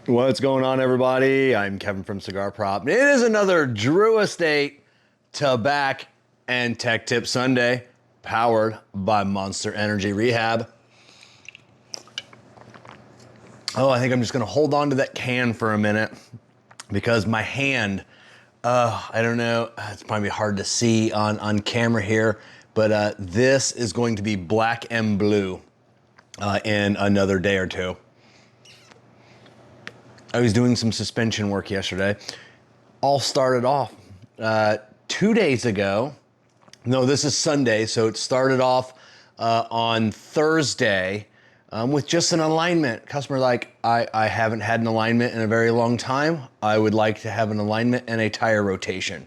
What's going on, everybody? I'm Kevin from Cigar Prop. It is another Drew Estate Tabak and Tech Tip Sunday, powered by Monster Energy Rehab. Oh, I think I'm just gonna hold on to that can for a minute because my hand, I don't know, it's probably hard to see on camera here, but this is going to be black and blue in another day or two. I was doing some suspension work yesterday. All started off 2 days ago. No, this is Sunday, so it started off on Thursday with just an alignment. Customer like, I haven't had an alignment in a very long time. I would like to have an alignment and a tire rotation.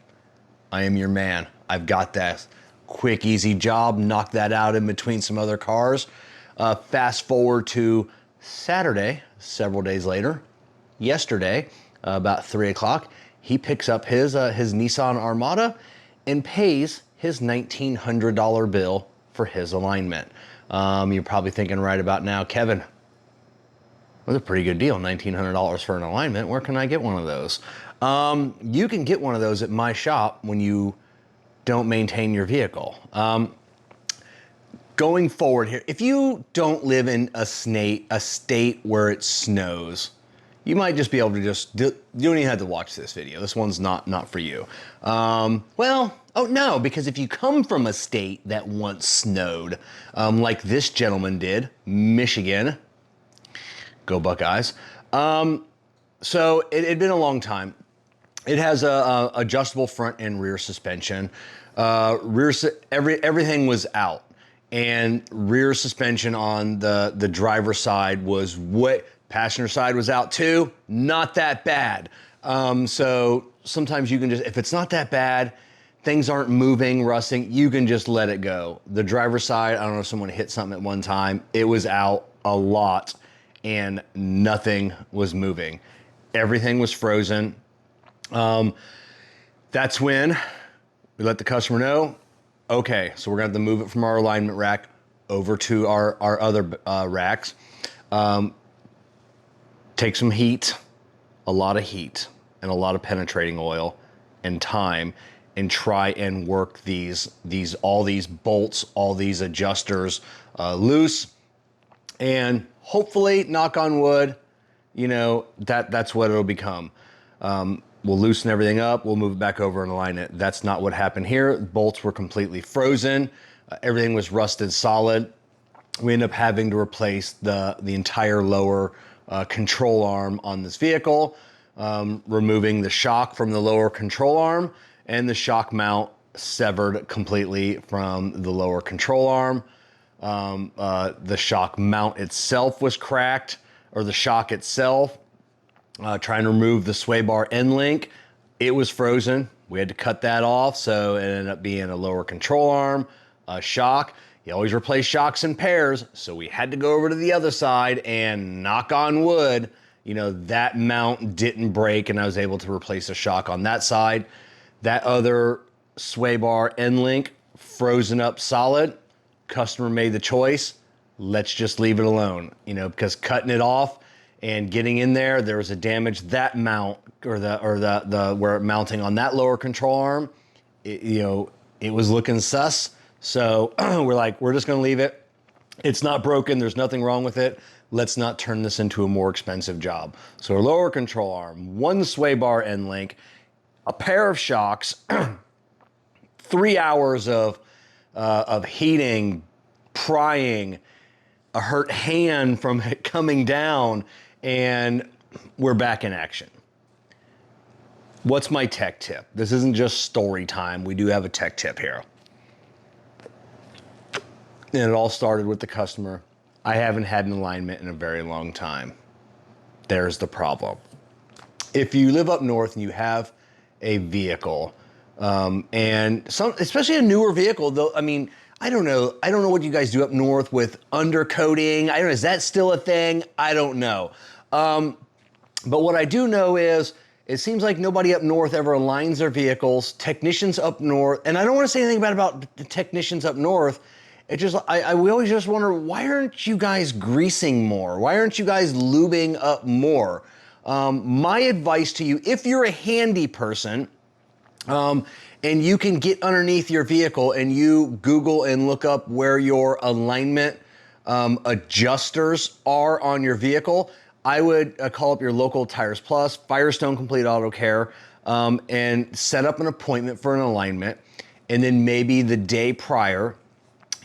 I am your man. I've got that. Quick, easy job. Knock that out in between some other cars. Fast forward to Saturday, several days later. Yesterday, about 3 o'clock, he picks up his Nissan Armada and pays his $1,900 bill for his alignment. You're probably thinking right about now, Kevin, that's a pretty good deal, $1,900 for an alignment. Where can I get one of those? You can get one of those at my shop when you don't maintain your vehicle. Going forward here, if you don't live in a state where it snows, you might just be able to you don't even have to watch this video. This one's not for you. Well, oh no, because if you come from a state that once snowed, like this gentleman did, Michigan, go Buckeyes. So it had been a long time. It has a adjustable front and rear suspension. Everything was out, and rear suspension on the driver's side was what. Passenger side was out too, not that bad. So sometimes you can just, if it's not that bad, things aren't moving, rusting, you can just let it go. The driver's side, I don't know if someone hit something at one time, it was out a lot and nothing was moving. Everything was frozen. That's when we let the customer know, okay, so we're gonna have to move it from our alignment rack over to our other racks. Take some heat, a lot of heat, and a lot of penetrating oil and time, and try and work all these bolts, all these adjusters loose, and hopefully, knock on wood, you know, that's what it'll become. We'll loosen everything up, we'll move it back over and align it. That's not what happened here. Bolts were completely frozen. Everything was rusted solid. We ended up having to replace the entire lower control arm on this vehicle, removing the shock from the lower control arm, and the shock mount severed completely from the lower control arm. The shock mount itself was cracked, or the shock itself. Trying to remove the sway bar end link, it was frozen. We had to cut that off, so it ended up being a lower control arm, a shock. You always replace shocks in pairs, so we had to go over to the other side and knock on wood, you know, that mount didn't break and I was able to replace a shock on that side. That other sway bar end link, frozen up solid. Customer made the choice, let's just leave it alone, you know, because cutting it off and getting in there, there was a damage. That mount, or the where it mounting on that lower control arm, it was looking sus. So we're like, we're just gonna leave it. It's not broken, there's nothing wrong with it. Let's not turn this into a more expensive job. So a lower control arm, one sway bar end link, a pair of shocks, 3 hours of heating, prying, a hurt hand from it coming down, and we're back in action. What's my tech tip? This isn't just story time, we do have a tech tip here. And it all started with the customer. I haven't had an alignment in a very long time. There's the problem. If you live up north and you have a vehicle, especially a newer vehicle, though, I mean, I don't know what you guys do up north with undercoating. I don't know, is that still a thing? I don't know. But what I do know is it seems like nobody up north ever aligns their vehicles. Technicians up north, and I don't want to say anything bad about the technicians up north. It just, we always just wonder, why aren't you guys greasing more? Why aren't you guys lubing up more? My advice to you, if you're a handy person, and you can get underneath your vehicle and you Google and look up where your alignment adjusters are on your vehicle, I would call up your local Tires Plus, Firestone Complete Auto Care, and set up an appointment for an alignment. And then maybe the day prior,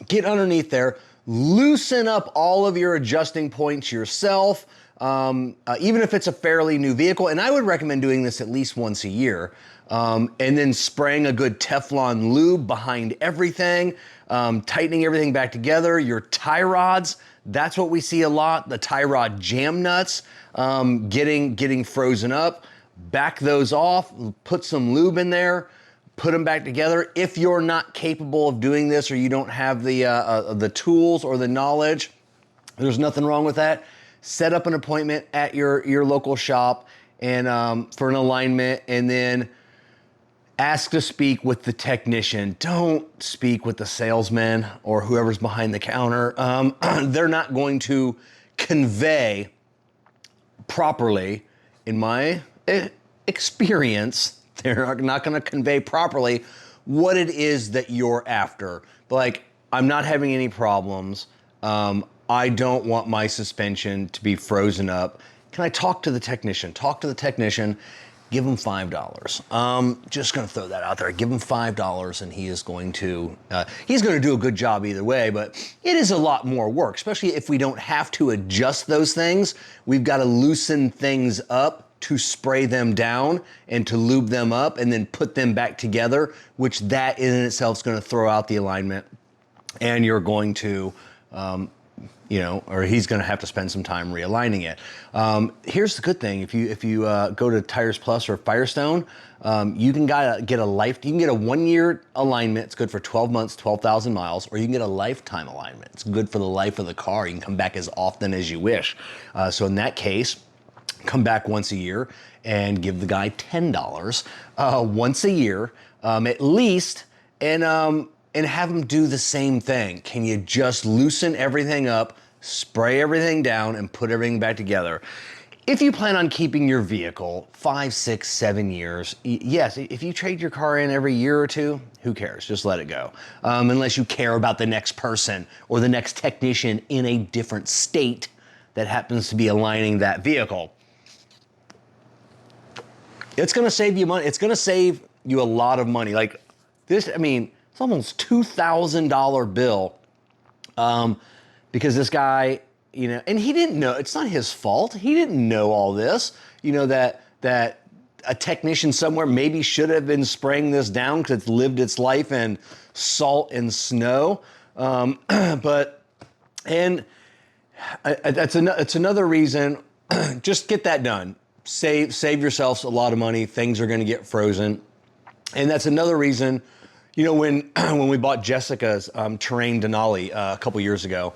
get underneath there, loosen up all of your adjusting points yourself, even if it's a fairly new vehicle. And I would recommend doing this at least once a year. And then spraying a good Teflon lube behind everything, tightening everything back together. Your tie rods, that's what we see a lot. The tie rod jam nuts, getting frozen up. Back those off, put some lube in there, put them back together. If you're not capable of doing this, or you don't have the tools or the knowledge, there's nothing wrong with that. Set up an appointment at your local shop and for an alignment, and then ask to speak with the technician. Don't speak with the salesman or whoever's behind the counter. They're not going to convey properly, in my experience, they're not going to convey properly what it is that you're after. Like, I'm not having any problems. I don't want my suspension to be frozen up. Can I talk to the technician? Talk to the technician. Give him $5. Just going to throw that out there. Give him $5, and he is going to do a good job either way. But it is a lot more work, especially if we don't have to adjust those things. We've got to loosen things up to spray them down and to lube them up and then put them back together, which that in itself is going to throw out the alignment, and you're going to or he's going to have to spend some time realigning it. Here's the good thing: if you go to Tires Plus or Firestone, you can get a 1-year alignment. It's good for 12 months, 12,000 miles, or you can get a lifetime alignment. It's good for the life of the car. You can come back as often as you wish. So in that case, come back once a year and give the guy $10 once a year at least, and have them do the same thing. Can you just loosen everything up, spray everything down, and put everything back together? If you plan on keeping your vehicle 5, 6, 7 years, yes, if you trade your car in every year or two, who cares? Just let it go. Unless you care about the next person or the next technician in a different state that happens to be aligning that vehicle. It's going to save you money. It's going to save you a lot of money. Like this, it's almost $2,000 bill because this guy, and he didn't know. It's not his fault. He didn't know all this. That a technician somewhere maybe should have been spraying this down because it's lived its life in salt and snow. It's another reason. Just get that done. Save yourselves a lot of money. Things are going to get frozen, and that's another reason. When we bought Jessica's Terrain Denali a couple years ago,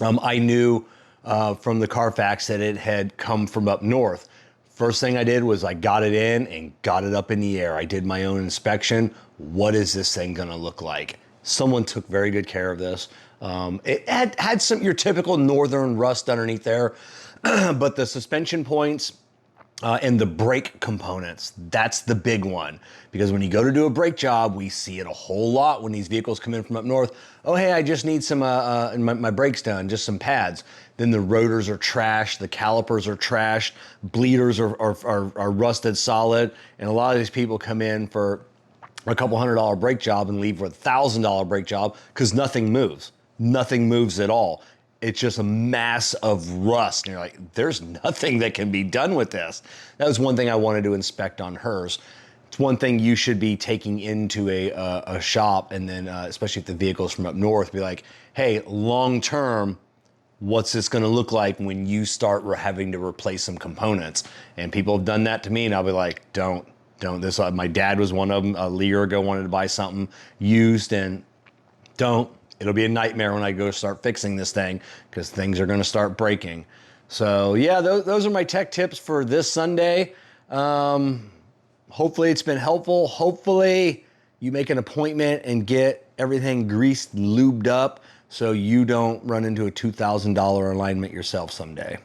I knew from the Carfax that it had come from up north. First thing I did was I got it in and got it up in the air. I did my own inspection. What is this thing going to look like? Someone took very good care of this. It had some your typical northern rust underneath there, but the suspension points and the brake components, that's the big one. Because when you go to do a brake job, we see it a whole lot when these vehicles come in from up north. Oh, hey, I just need some, my brakes done, just some pads. Then the rotors are trashed, the calipers are trashed, bleeders are rusted solid. And a lot of these people come in for a couple $100 brake job and leave with $1,000 brake job because nothing moves. Nothing moves at all. It's just a mass of rust. And you're like, there's nothing that can be done with this. That was one thing I wanted to inspect on hers. It's one thing you should be taking into a shop, and then especially if the vehicle's from up north, be like, hey, long term, what's this going to look like when you start having to replace some components? And people have done that to me, and I'll be like, don't. This. My dad was one of them. A year ago, wanted to buy something used, and don't. It'll be a nightmare when I go start fixing this thing because things are going to start breaking. So yeah, those are my tech tips for this Sunday. Hopefully it's been helpful. Hopefully you make an appointment and get everything greased, lubed up so you don't run into a $2,000 alignment yourself someday.